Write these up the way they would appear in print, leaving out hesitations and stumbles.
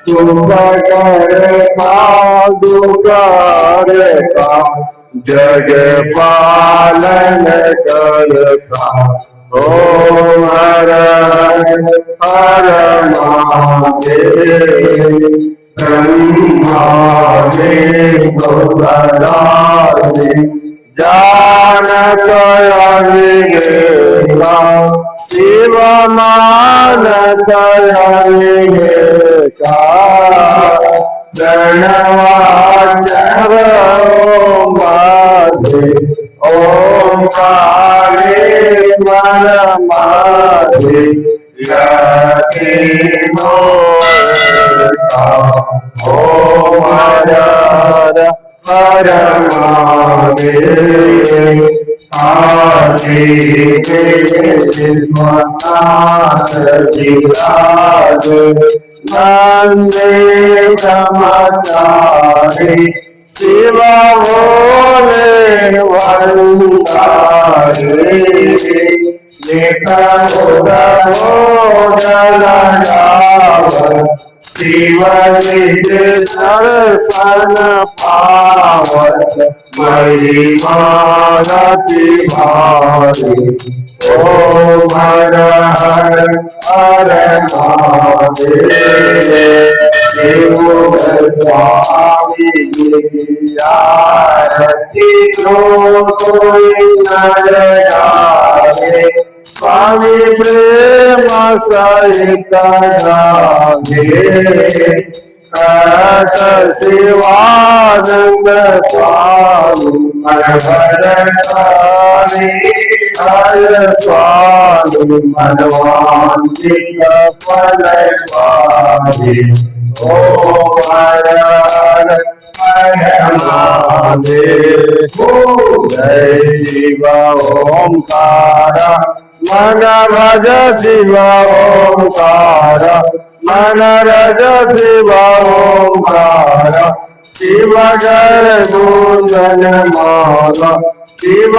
दुखहरता जग पालन करता ओ हर हर महादेव ब्रह्मा जानत अविवेका शिव मानत अविवेका प्रणवाचर माधे ओंकारेश्वर माधे लक्ष्मीनो ओम हर हर महादेव आदि विश्वनाथ विराज वंदे ब्रह्मचारी शिव भोले वंदारे शिव निज दर्शन पावत महिमारति भारी ओम हर हर हर महादेव स्वामी आरती कोई नर जाने स्वामी प्रेम सहित गावे करत शिवानंद स्वामी मनभरकारी हर स्वामी मनवांचित फल पावे ओम हर हर महादेव जय शिव ओंकार मन भज शिव ओंकार मन रज शिव ओंकार शिव जय गुंजन माला शिव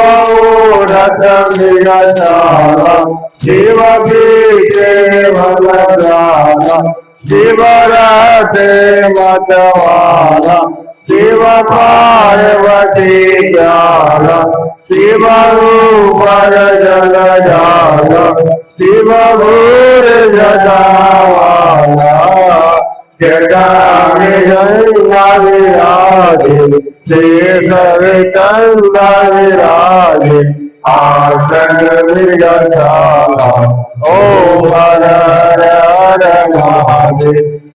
रथ विरचाला शिव पीछे भद्राला शिव राधे मतवाला शिव पार्वती जाला शिव ऊपर जल जाला शिव भूर जटावाला जटा गंगा विराजे शेष चंद्र विराजे आसन विरचाला ओम हर हर महादेव।